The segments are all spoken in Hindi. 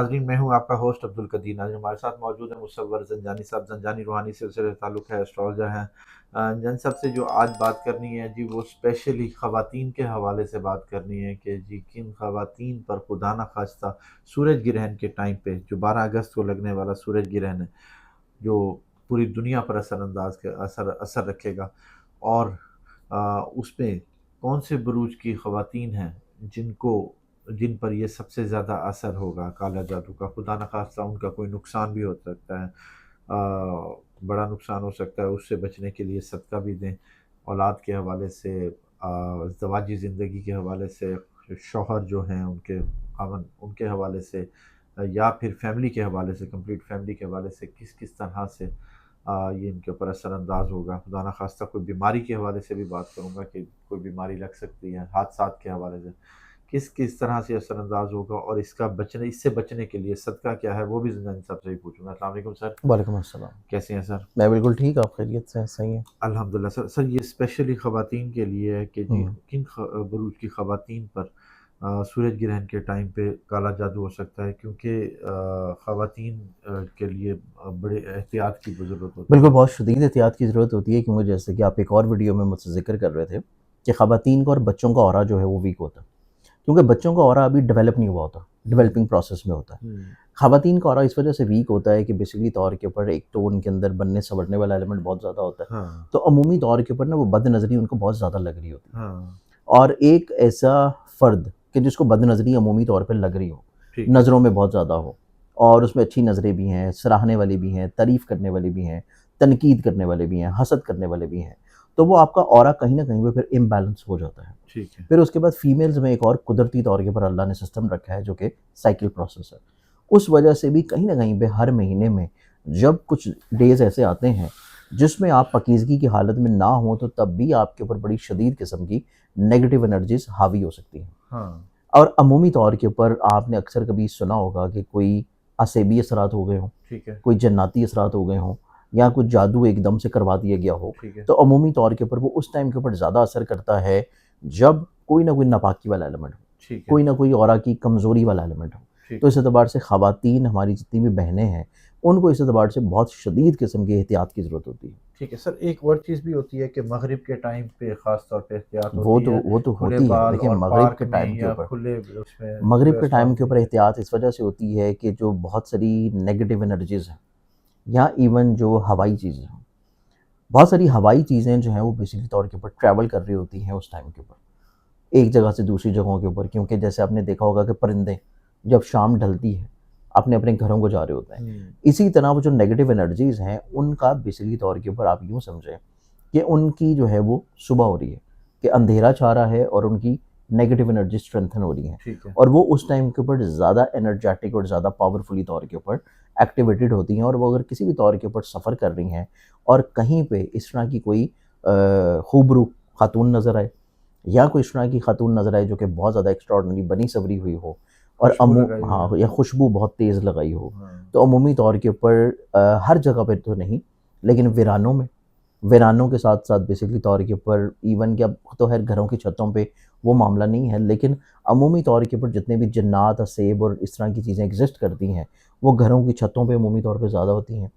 नाज़रीन, मैं हूँ आपका होस्ट अब्दुल कदीर। नाज़रीन, हमारे साथ मौजूद है मुसव्वर ज़ंजानी साहब। ज़ंजानी रूहानी सिलसिले से ताल्लुक़ है, एस्ट्रोलॉजर हैं। जन साहब से जो आज बात करनी है जी, वो स्पेशली ख़वातीन के हवाले से बात करनी है कि जी किन ख़वातीन पर खुदा न खास्ता सूरज ग्रहण के टाइम पे, जो 12 अगस्त को लगने वाला सूरज ग्रहण है, जो पूरी दुनिया पर असर रखेगा, और उसमें कौन से बुरूज की ख़वातीन हैं जिन पर ये सबसे ज़्यादा असर होगा काला जादू का। खुदा न खास्ता उनका कोई नुकसान भी हो सकता है, बड़ा नुकसान हो सकता है। उससे बचने के लिए सदका भी दें, औलाद के हवाले से, ज़वाजी ज़िंदगी के हवाले से, शौहर जो हैं उनके ख़ावंद उनके हवाले से, या फिर फैमिली के हवाले से, कंप्लीट फैमिली के हवाले से किस किस तरह से ये इनके ऊपर असरअंदाज होगा। खुदा न खास्ता कोई बीमारी के हवाले से भी बात करूँगा कि कोई बीमारी लग सकती है, हादसात के हवाले से किस किस तरह से असरअंदाज होगा, और इससे बचने के लिए सदका क्या है, वो भी ज़िंदगी सबसे ही पूछूंगा। अस्सलाम वालेकुम सर, वालेकुम अस्सलाम। कैसे हैं सर? मैं बिल्कुल ठीक, आप खैरियत से हैं? सही हैं? अल्हम्दुलिल्लाह सर। सर, ये स्पेशली ख़वातीन के लिए है कि जी हुँ। बुरूज की ख़वातीन पर सूरज ग्रहण के टाइम पे काला जादू हो सकता है, क्योंकि ख़वातीन के लिए बड़े एहतियात की ज़रूरत होती बिल्कुल, है। बहुत शदीद एहतियात की ज़रूरत होती है, क्योंकि जैसे कि आप एक और वीडियो में मुझसे ज़िक्र कर रहे थे कि ख़वातीन का और बच्चों का ऑरा जो है वो वीक होता है, क्योंकि बच्चों का ऑरा अभी डेवलप नहीं हुआ होता, हुँ, डेवलपिंग प्रोसेस में होता है। हुँ, ख़वातीन का ऑरा इस वजह से वीक होता है कि बेसिकली तौर के ऊपर एक तो उनके अंदर बनने-संवरने वाला एलिमेंट बहुत ज़्यादा होता है, हाँ, तो अमूमी तौर के ऊपर ना वो बदनज़री उनको बहुत ज़्यादा लग रही होती है। हाँ, और एक ऐसा फ़र्द कि जिसको बदनज़री अमूमी तौर पे लग रही हो, ठीक है। नज़रों में बहुत ज़्यादा हो, और उसमें अच्छी नज़रें भी हैं, सराहने वाली भी हैं, तारीफ़ करने वाली भी हैं, तनकीद करने वाले भी हैं, हसद करने वाले भी हैं, तो वो आपका ऑरा कहीं न कहीं पे फिर इम्बैलेंस हो जाता है। ठीक है। फिर उसके बाद फीमेल्स में एक और कुदरती तौर के ऊपर अल्लाह ने सिस्टम रखा है जो कि साइकिल प्रोसेस है। उस वजह से भी कहीं न कहीं पे हर महीने में जब कुछ डेज़ ऐसे आते हैं जिसमें आप पाकीज़गी की हालत में ना हों, तो तब भी आपके ऊपर बड़ी शदीद किस्म की नेगेटिव एनर्जीज़ हावी हो सकती हैं। हाँ, और अमूमी तौर के ऊपर आपने अक्सर कभी सुना होगा कि कोई असेबी असरात हो गए हों, ठीक है, कोई जन्नाती असरात हो गए हों, या कुछ जादू एकदम से करवा दिया गया हो, ठीक है, तो अमूमी तौर के ऊपर वो उस टाइम के ऊपर ज़्यादा असर करता है जब कोई ना कोई नापाकी वाला एलिमेंट हो, ठीक है, कोई ना कोई ऑरा की कमज़ोरी वाला एलिमेंट हो। ठीक तो है। इस एतबार से ख़वातीन हमारी जितनी भी बहनें हैं, उनको इस एतबार से बहुत शदीद किस्म की एहतियात की ज़रूरत होती है। ठीक है सर, एक और चीज़ भी होती है कि मगरिब के टाइम पे ख़ास तौर पे एहतियात वो होती तो है, वो तो खुले होती है। बाल देखिए, और मगरिब पार्क के टाइम में के या ऊपर खुले उसमें मगरिब खुले के टाइम आसमान के में। ऊपर एहतियात इस वजह से होती है कि जो बहुत सारी नेगेटिव एनर्जीज़ हैं, या इवन जो हवाई चीज़ें हैं, बहुत सारी हवाई चीज़ें जो हैं वो बेसिकली तौर के ऊपर ट्रैवल कर रही होती हैं उस टाइम के ऊपर, एक जगह से दूसरी जगहों के ऊपर, क्योंकि जैसे आपने देखा होगा कि परिंदे जब शाम ढलती है अपने अपने घरों को जा रहे होते हैं। हुँ, इसी तरह वो जो नेगेटिव एनर्जीज़ हैं उनका बेसिकली तौर के ऊपर आप यूँ समझें कि उनकी जो है वो सुबह हो रही है, कि अंधेरा छा रहा है और उनकी नेगेटिव एनर्जी स्ट्रेंथन हो रही हैं, ठीक है। और वो उस टाइम के ऊपर ज़्यादा एनर्जेटिक और ज़्यादा पावरफुली तौर के ऊपर एक्टिवेटेड होती हैं, और वो अगर किसी भी तौर के ऊपर सफ़र कर रही हैं और कहीं पे इस तरह की कोई खूबरू खातून नज़र आए, या कोई इस तरह की खातून नज़र आए जो कि बहुत ज़्यादा एक्स्ट्राऑर्डिनरी बनी सवरी हुई हो, और खुशबू लगाई हुई हाँ, है। या खुशबू बहुत तेज़ लगाई हो, हाँ, तो अमूमी तौर के ऊपर हर जगह पे तो नहीं, लेकिन वीरानों के साथ साथ बेसिकली तौर के ऊपर इवन कि अब तो खैर घरों की छतों पे वो मामला नहीं है, लेकिन अमूमी तौर के ऊपर जितने भी जन्नात, असेब और इस तरह की चीज़ें एग्जिस्ट करती हैं, वो घरों की छतों पे अमूमी तौर पे ज़्यादा होती हैं।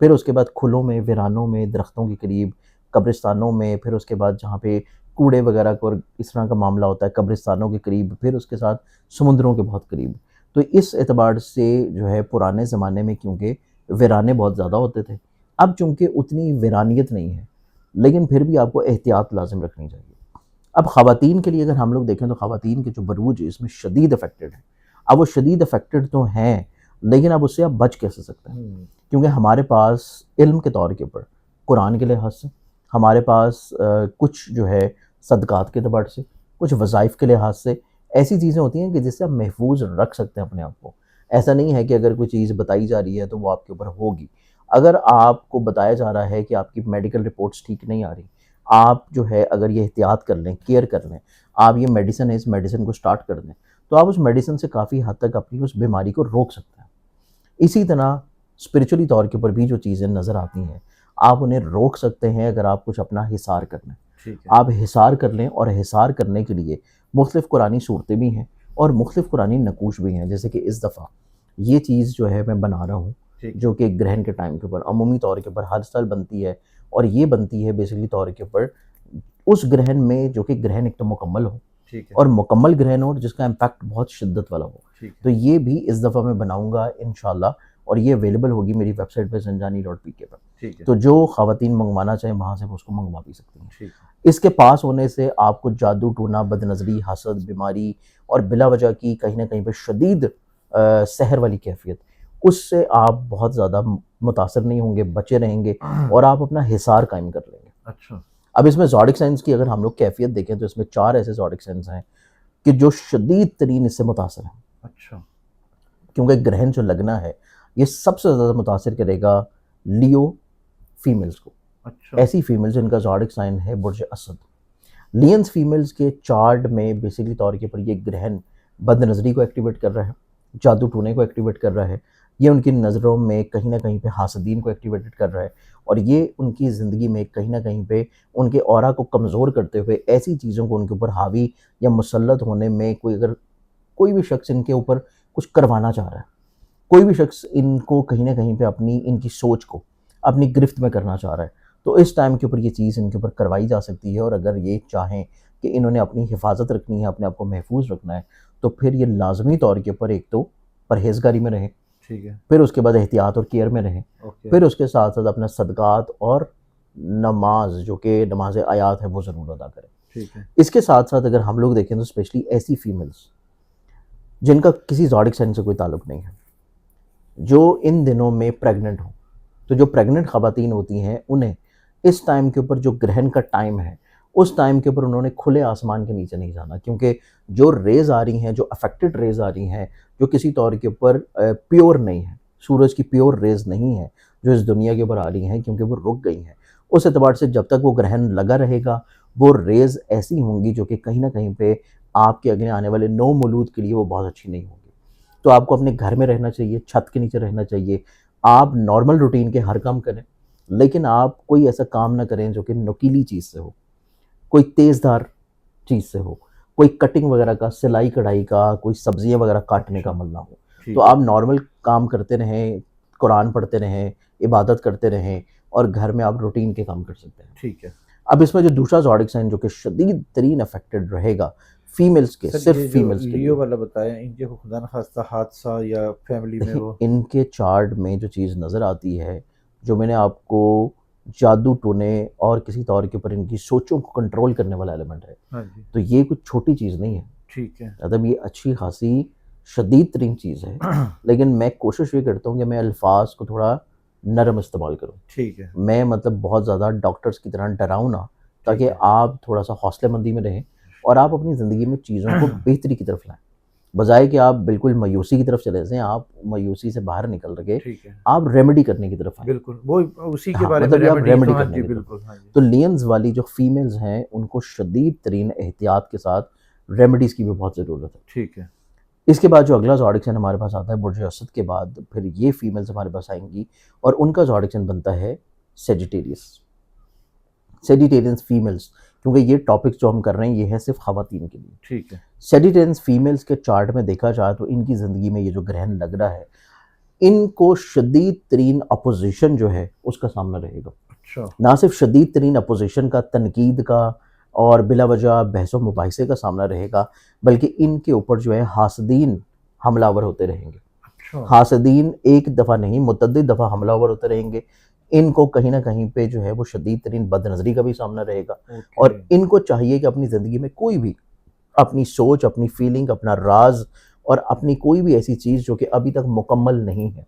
फिर उसके बाद खुलों में, वीरानों में, दरख्तों के करीब, कब्रिस्तानों में, फिर उसके बाद जहाँ पे कूड़े वगैरह को और इस तरह का मामला होता है, कब्रिस्तानों के करीब, फिर उसके साथ समुद्रों के बहुत करीब। तो इस एतबार से जो है पुराने ज़माने में क्योंकि वीराने बहुत ज़्यादा होते थे, अब चूँकि उतनी वीरानियत नहीं है, लेकिन फिर भी आपको एहतियात लाज़िम रखनी चाहिए। अब ख़वातीन के लिए अगर हम लोग देखें तो ख़वातीन के जो बरूज है इसमें शदीद अफ़ेक्टेड हैं। अब वो शदीद अफ़ेक्टेड तो हैं, लेकिन अब उससे आप बच कैसे सकते हैं? हुँ, क्योंकि हमारे पास इल्म के तौर के ऊपर कुरान के लिहाज से, हमारे पास कुछ जो है सदक़ात के एतबार से, कुछ वज़ाइफ के लिहाज से ऐसी चीज़ें होती हैं कि जिससे आप महफूज़ रख सकते हैं अपने आप को। ऐसा नहीं है कि अगर कोई चीज़ बताई जा रही है तो वो आपके ऊपर होगी। अगर आपको बताया जा रहा है कि आपकी मेडिकल रिपोर्ट्स ठीक नहीं आ रही, आप जो है अगर ये एहतियात कर लें, केयर कर लें, आप ये मेडिसिन है, इस मेडिसिन को स्टार्ट कर दें, तो आप उस मेडिसिन से काफ़ी हद तक अपनी उस बीमारी को रोक सकते हैं। इसी तरह स्पिरिचुअली तौर के ऊपर भी जो चीज़ें नज़र आती हैं, आप उन्हें रोक सकते हैं अगर आप कुछ अपना हिसार कर लें। ठीक है। आप हिसार कर लें, और हिसार करने के लिए मुख्तलिफ़ कुरानी सूरतें भी हैं और मुख्तलिफ़ कुरानी नकूश भी हैं। जैसे कि इस दफ़ा ये चीज़ जो है मैं बना रहा हूँ, ठीक है। जो कि ग्रहण के टाइम के ऊपर अमूमी तौर के ऊपर हर साल बनती है। और ये बनती है बेसिकली तौर के ऊपर उस ग्रहण में जो कि ग्रहण एक तो मुकम्मल हो, ठीक है। और मुकम्मल ग्रहण हो और जिसका इम्पैक्ट बहुत शिद्दत वाला हो। ठीक तो है। ये भी इस दफ़ा मैं बनाऊँगा इंशाल्लाह, और ये अवेलेबल होगी मेरी वेबसाइट पे ज़ंजानी.pk पर। ठीक है। तो जो ख़वातीन मंगवाना चाहें वहाँ से वो उसको मंगवा भी सकती हैं। ठीक है। इसके पास होने से आपको जादू, टोना, बदनज़री, हसद, बीमारी और बिला वजह की कहीं न कहीं पे शदीद सहर वाली कैफ़ियत, उससे आप बहुत ज़्यादा मुतासर नहीं होंगे, बचे रहेंगे और आप अपना हिसार कायम कर लेंगे। अच्छा। अब इसमें ज़ोडिक साइंस की अगर हम लोग कैफ़ियत देखें तो इसमें 4 ऐसे ज़ोडिक साइंस हैं कि जो शदीद तरीन इससे मुतासर हैं। अच्छा। क्योंकि ग्रहण जो लगना है, ये सबसे ज़्यादा मुतासिर करेगा लियो फीमेल्स को। अच्छा। ऐसी फीमेल जिनका ज़ोडिक साइन है बुर्ज असद। लियंस फीमेल्स के चार्ट में बेसिकली तौर के ऊपर ये ग्रहण बदनज़री को एक्टिवेट कर रहा है, जादू टोने को एक्टिवेट कर रहा है, ये उनकी नज़रों में कहीं न कहीं पे हासदीन को एक्टिवेटेड कर रहा है, और ये उनकी ज़िंदगी में कहीं न कहीं पे उनके ऑरा को कमज़ोर करते हुए ऐसी चीज़ों को उनके ऊपर हावी या मुसल्लत होने में कोई भी शख्स इनके ऊपर कुछ करवाना चाह रहा है, कोई भी शख्स इनको कहीं न कहीं पे अपनी इनकी सोच को अपनी गिरफ्त में करना चाह रहा है, तो इस टाइम के ऊपर ये चीज़ इनके ऊपर करवाई जा सकती है। और अगर ये चाहें कि इन्होंने अपनी हिफाज़त रखनी है, अपने आप को महफूज रखना है, तो फिर ये लाज़मी तौर के ऊपर एक तो परहेज़गारी में रहें, ठीक है। फिर उसके बाद एहतियात और केयर में रहें, ओके। फिर उसके साथ-साथ अपना सदक़ात और नमाज़ जो कि नमाज़ आयात है वो ज़रूर अदा करें। ठीक है। इसके साथ-साथ अगर हम लोग देखें तो स्पेशली ऐसी फीमेल्स जिनका किसी ज़ोडिक साइन से कोई ताल्लुक नहीं है, जो इन दिनों में प्रेग्नेंट हों, तो जो प्रेग्नेंट ख़वातीन होती हैं उन्हें इस टाइम के ऊपर जो ग्रहण का टाइम है, उस टाइम के ऊपर उन्होंने खुले आसमान के नीचे नहीं जाना, क्योंकि जो रेज़ आ रही हैं, जो अफ़ेक्टेड रेज़ आ रही हैं, जो किसी तौर के ऊपर प्योर नहीं है, सूरज की प्योर रेज़ नहीं है, जो इस दुनिया के ऊपर आ रही हैं क्योंकि वो रुक गई हैं। उस एतबार से जब तक वो ग्रहण लगा रहेगा, वो रेज़ ऐसी होंगी जो कि कहीं न कहीं पे आपके अगले आने वाले नौमौलूद के लिए वो बहुत अच्छी नहीं होंगी। तो आपको अपने घर में रहना चाहिए, छत के नीचे रहना चाहिए। आप नॉर्मल रूटीन के हर काम करें, लेकिन आप कोई ऐसा काम ना करें जो कि नुकीली चीज़ से हो, कोई तेज़धार चीज़ से हो, कोई कटिंग वगैरह का, सिलाई-कढ़ाई का, कोई सब्ज़ियाँ वगैरह काटने का अच्छा। अमल ना हो। तो ठीक है। आप नॉर्मल काम करते रहें, कुरान पढ़ते रहें, इबादत करते रहें और घर में आप रूटीन के काम कर सकते हैं। ठीक है। अब इसमें जो दूसरा ज़ोडिक साइन जो कि शदीद तरीन अफ़ेक्टेड रहेगा फीमेल्स के, सर, सिर्फ़ ये जो फीमेल्स के लियो लिए। वाला बताया, इनके को खुदा न खास्ता हादसा या फैमिली में देखिए, वो। इनके चार्ट में जो चीज़ नज़र आती है, जो मैंने आपको जादू टोने और किसी तौर के ऊपर इनकी सोचों को कंट्रोल करने वाला एलिमेंट है, हाँ जी। तो ये कुछ छोटी चीज़ नहीं है। ठीक है। मतलब ये अच्छी खासी शदीद तरीन चीज़ है, लेकिन मैं कोशिश ये करता हूँ कि मैं अल्फ़ाज़ को थोड़ा नरम इस्तेमाल करूँ। ठीक है। मैं मतलब बहुत ज़्यादा डॉक्टर्स की तरह डराऊँ ना, ठीक ताकि है। आप थोड़ा-सा हौसलेमंदी में रहें और आप अपनी ज़िंदगी में चीज़ों को बेहतरी की तरफ लाएँ। बजाए कि आप बिल्कुल मायूसी की तरफ चले जाएँ, आप मायूसी से बाहर निकल के ठीक है। आप रेमेडी करने की तरफ आएँ। बिल्कुल, वो उसी के हाँ, बारे में मतलब ये आप रेमेडी, तो रेमेडी हाँ करने जी, की तरफ। बिल्कुल, हाँ जी। तो लियंस वाली जो फीमेल्स हैं, उनको शदीद तरीन एहतियात के साथ रेमेडीज़ की भी बहुत ज़रूरत है। ठीक है। इसके बाद जो अगला ज़ोडिक साइन हमारे पास आता है बुर्ज असद के बाद, फिर ये फीमेल्स हमारे पास आएँगी और उनका ज़ोडिक साइन बनता है सेजिटेरियस। सेजिटेरियंस फीमेल्स, क्योंकि ये टॉपिक्स जो हम कर रहे हैं ये है सिर्फ़ ख़वातीन के लिए। ठीक है। सेजिटेरियंस फीमेल्स के चार्ट में देखा जाए तो इनकी ज़िंदगी में ये जो ग्रहण लग रहा है, इनको शदीद तरीन अपोज़िशन जो है उसका सामना रहेगा। अच्छा। ना सिर्फ शदीद तरीन अपोज़िशन का, तनकीद का और बिला वजह बहस-ओ-मुबाहिसे का सामना रहेगा, बल्कि इनके ऊपर जो है हासदीन हमलावर होते रहेंगे। अच्छा। हासदीन एक दफ़ा नहीं, मुतअद्दिद दफ़ा हमलावर होते रहेंगे। इनको कहीं न कहीं पे जो है वो शदीद तरीन बदनज़री का भी सामना रहेगा, ओके। और इनको चाहिए कि अपनी ज़िंदगी में कोई भी अपनी सोच, अपनी फीलिंग, अपना राज़ और अपनी कोई भी ऐसी चीज़ जो कि अभी तक मुकम्मल नहीं है,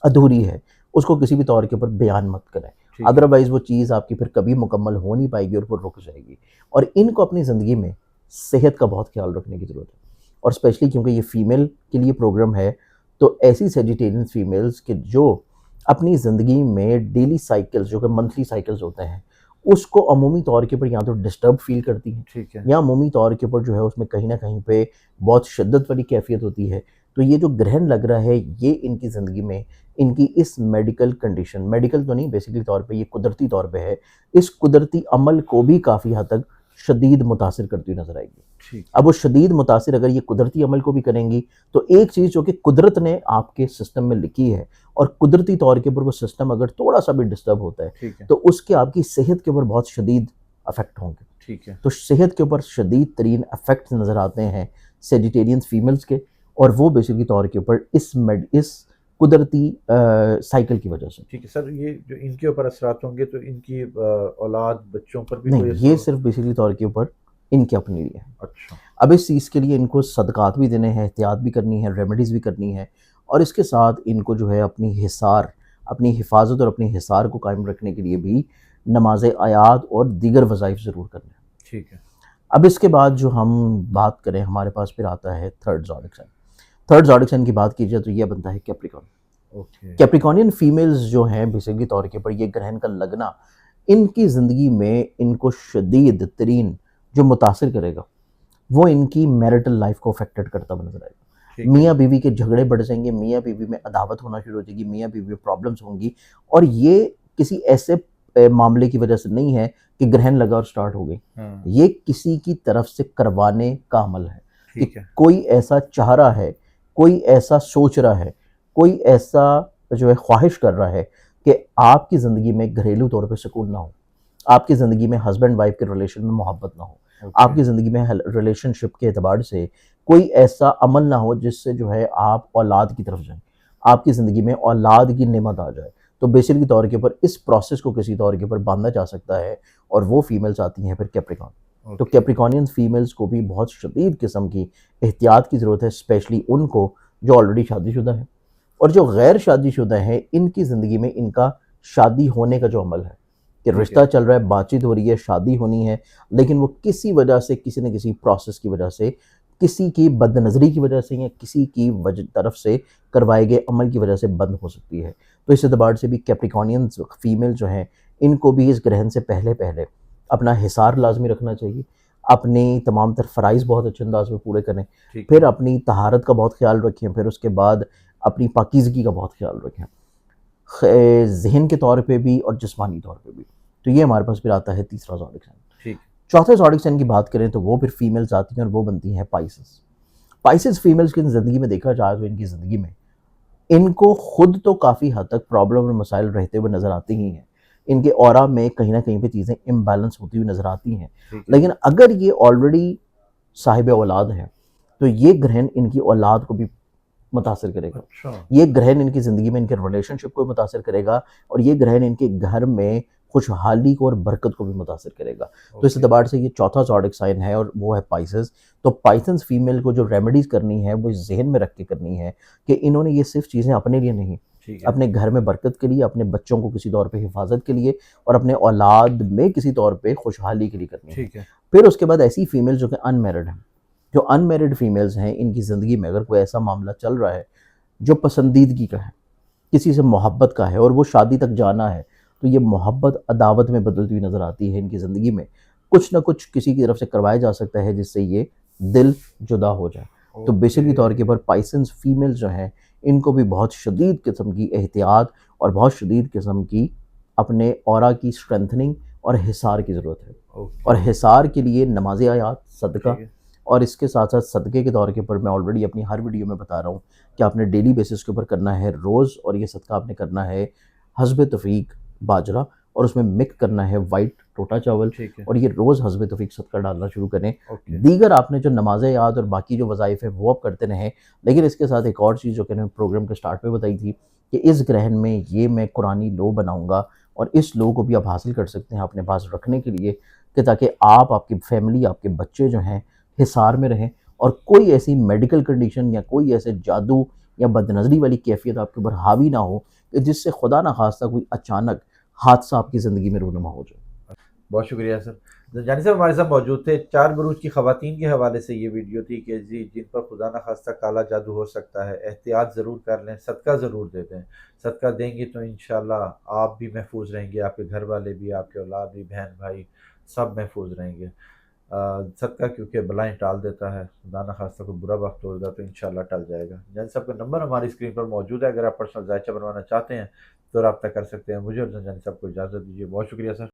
अधूरी है, उसको किसी भी तौर के ऊपर बयान मत करें। ठीक है। अदरवाइज़ वो चीज़ आपकी फिर कभी मुकम्मल हो नहीं पाएगी और वो रुक जाएगी। और इनको अपनी ज़िंदगी में सेहत का बहुत ख़्याल रखने की ज़रूरत है, और स्पेशली क्योंकि ये फ़ीमेल के लिए प्रोग्राम है, तो ऐसी सेजिटेरियन फ़ीमेल्स के जो अपनी ज़िंदगी में डेली साइकिल्स जो कि मंथली साइकिल्स होते हैं, उसको अमूमी तौर के ऊपर या तो डिस्टर्ब फ़ील करती हैं, ठीक है। या अमूमी तौर के ऊपर जो है उसमें कहीं न कहीं पे बहुत शिद्दत वाली कैफ़ियत होती है। तो ये जो ग्रहण लग रहा है, ये इनकी ज़िंदगी में इनकी इस मेडिकल कंडीशन, मेडिकल तो नहीं बेसिकली तौर पे ये कुदरती तौर पे है, इस कुदरती अमल को भी काफ़ी हद तक शदीद मुतासिर करती हुई नजर आएगी। ठीक अब है। वो शदीद मुतासिर अगर ये कुदरती अमल को भी करेंगी, तो एक चीज़ जो कि कुदरत ने आपके सिस्टम में लिखी है और कुदरती तौर के ऊपर वो सिस्टम अगर थोड़ा सा भी डिस्टर्ब होता है, ठीक है। तो उसके आपकी सेहत के ऊपर बहुत शदीद अफेक्ट होंगे। ठीक है। तो सेहत के ऊपर शदीद तरीन अफेक्ट नज़र आते हैं सेजिटेरियन फीमेल्स के, और वो बेसिकली तौर के ऊपर इस कुदरती साइकिल की वजह से। ठीक है सर, ये जो इनके ऊपर असरात होंगे तो इनकी औलाद बच्चों पर भी कोई नहीं, असर ये हो? सिर्फ बेसिकली तौर के ऊपर इनके अपने लिए है। अच्छा। अब इस चीज़ के लिए इनको सदक़ात भी देने हैं, एहतियात भी करनी है, रेमेडीज़ भी करनी है, और इसके साथ इनको जो है अपनी हिफाजत और अपनी हिसार को कायम रखने के लिए भी नमाज़ आयात और दीगर वज़ाइफ ज़रूर करने हैं। ठीक है। अब इसके बाद जो हम बात करें, हमारे पास फिर आता है third zodiac sign. Third zodiac sign की बात की जाए तो ये बनता है कैप्रिकॉर्न। ओके। कैप्रिकॉर्नियन फीमेल्स जो हैं बेसिकली तौर के ऊपर ये ग्रहण का लगना इनकी ज़िंदगी में इनको शदीद तरीन जो मुतासिर करेगा, वो इनकी मैरिटल लाइफ को अफेक्टेड करता हुआ नजर आएगा। ठीक है। मियाँ बीवी के झगड़े बढ़ जाएंगे, मियाँ बीवी में अदावत होना शुरू हो जाएगी, मियाँ बीवी में प्रॉब्लम्स होंगी, और ये किसी ऐसे मामले की वजह से नहीं है कि ग्रहण लगा और स्टार्ट हो गई। हाँ। ये किसी की तरफ से करवाने का अमल है कि ठीक है। कोई ऐसा चाह रहा है, कोई ऐसा सोच रहा है, कोई ऐसा जो है ख्वाहिश कर रहा है कि आपकी ज़िंदगी में घरेलू तौर पे सुकून ना हो, आपकी ज़िंदगी में हस्बैंड वाइफ के रिलेशन में मोहब्बत ना हो, ओके। आपकी ज़िंदगी में रिलेशनशिप के एतबार से कोई ऐसा अमल ना हो जिससे जो है आप औलाद की तरफ जाएं, आपकी ज़िंदगी में औलाद की नेमत आ जाए। तो बेसिकली तौर के ऊपर इस प्रोसेस को किसी तौर के ऊपर बांधा जा सकता है, और वो फीमेल्स आती हैं फिर कैप्रिकॉर्न। तो ओके। कैप्रिकॉर्नियन फीमेल्स को भी बहुत शदीद किस्म की एहतियात की ज़रूरत है, स्पेशली उनको जो ऑलरेडी शादीशुदा है, और जो गैर शादीशुदा है इनकी ज़िंदगी में इनका शादी होने का जो अमल है कि ठीक रिश्ता है। चल रहा है, बातचीत हो रही है, शादी होनी है, लेकिन वो किसी वजह से, किसी न किसी प्रोसेस की वजह से, किसी की बदनज़री की वजह से या किसी की वजह तरफ से करवाए गए अमल की वजह से बंद हो सकती है। तो इस एतबार से भी कैप्रिकॉर्नियन फीमेल जो हैं, इनको भी इस ग्रहण से पहले पहले अपना हिसार लाजमी रखना चाहिए, अपनी तमाम तर फ़राइज़ बहुत अच्छे अंदाज में पूरे करें, ठीक फिर है। अपनी तहारत का बहुत ख्याल रखें, फिर उसके बाद अपनी पाकीज़गी का बहुत ख्याल रखें, ज़हन के तौर पे भी और जिस्मानी तौर पे भी। तो ये हमारे पास फिर आता है तीसरा ज़ोडिक साइन। ठीक। चौथे ज़ोडिक साइन की बात करें तो वो फिर फीमेल्स आती हैं और वो बनती हैं पाइसेस। पाइसेस फीमेल्स की ज़िंदगी में देखा जाए तो इनकी ज़िंदगी में इनको खुद तो काफ़ी हद तक प्रॉब्लम और मसाइल रहते हुए नज़र आते ही हैं। इनके ऑरा में कहीं न कहीं पे चीज़ें इम्बैलेंस होती हुई नज़र आती हैं। ठीक है। लेकिन अगर ये ऑलरेडी साहिब औलाद हैं, तो ये ग्रहण इनकी औलाद को भी मुतासिर करेगा। अच्छा। ये ग्रहण इनकी ज़िंदगी में इनके रिलेशनशिप को भी मुतासिर करेगा, और ये ग्रहण इनके घर में खुशहाली को और बरकत को भी मुतासिर करेगा। तो इस ओके। एतबार से ये चौथा ज़ोडिक साइन है और वो है पाइसेस। तो पाइसेस फीमेल को जो रेमेडीज़ करनी है वो इस ज़हन में रख के करनी है कि इन्होंने ये सिर्फ़ चीज़ें अपने लिए नहीं, ठीक है। अपने घर में बरकत के लिए, अपने बच्चों को किसी तौर पे हिफाज़त के लिए और अपने औलाद में किसी तौर पे खुशहाली के लिए करनी है। ठीक है। फिर उसके बाद ऐसी फीमेल जो कि अनमैरिड हैं, जो अनमैरिड फीमेल्स हैं, इनकी ज़िंदगी में अगर कोई ऐसा मामला चल रहा है जो पसंदीदगी का है, किसी से मोहब्बत का है और वो शादी तक जाना है, तो ये मोहब्बत अदावत में बदलती हुई नज़र आती है इनकी ज़िंदगी में। कुछ ना कुछ किसी की तरफ से करवाया जा सकता है जिससे ये दिल जुदा हो जाए। तो बेसिकली तौर के ओके। ऊपर पाइसेंस फीमेल्स जो हैं, इनको भी बहुत शदीद किस्म की एहतियात और बहुत शदीद किस्म की अपने ऑरा की स्ट्रेंथनिंग और हिसार की ज़रूरत है। और ओके। हिसार के लिए नमाज़ आयात, सदका, ठीक है। और इसके साथ-साथ सदक़े के तौर के ऊपर मैं ऑलरेडी अपनी हर वीडियो में बता रहा हूँ कि आपने डेली बेसिस के ऊपर करना है रोज़, और ये सदका आपने करना है हस्ब तौफ़ीक बाजरा, और उसमें मिक्स करना है वाइट टोटा चावल, ठीक है। और ये रोज़ हस्ब तौफ़ीक सदका डालना शुरू करें। ओके। दीगर आपने जो नमाज़ याद और बाकी जो वज़ाइफ है वो आप करते रहें, लेकिन इसके साथ एक और चीज़ जो कि मैंने प्रोग्राम के स्टार्ट में बताई थी कि इस ग्रहण में ये मैं कुरानी लो बनाऊँगा, और इस लो को भी आप हासिल कर सकते हैं अपने पास रखने के लिए, कि ताकि आप, आपकी फैमिली, आपके बच्चे जो हैं हिसार में रहें, और कोई ऐसी मेडिकल कंडीशन या कोई ऐसे जादू या बदनज़री वाली कैफ़ियत आपके ऊपर हावी ना हो कि जिससे खुदा न ख़ास्ता कोई अचानक हादसा आपकी ज़िंदगी में रूनुमा हो जाए। बहुत शुक्रिया सर। जानी साहब हमारे साथ मौजूद थे। चार बुरूज की ख़वातीन के हवाले से ये वीडियो थी कि जी जिन पर खुदा न खास्ता काला जादू हो सकता है, एहतियात ज़रूर कर लें, सदका ज़रूर दे दें। सदका देंगे तो इंशाअल्लाह आप भी महफूज रहेंगे, आपके घर वाले भी, आपके औलाद भी, बहन भाई सब महफूज रहेंगे। सदका क्योंकि बलाएँ टाल देता है, खुदा न खास्ता कोई बुरा वक़्त होगा तो इंशाअल्लाह टल जाएगा। जानी साहब का नंबर हमारी स्क्रीन पर मौजूद है, अगर आप पर्सनल जायचा बनवाना चाहते हैं तो रब्ता कर सकते हैं। मुझे और जानी साहब को इजाज़त दीजिए। बहुत शुक्रिया सर।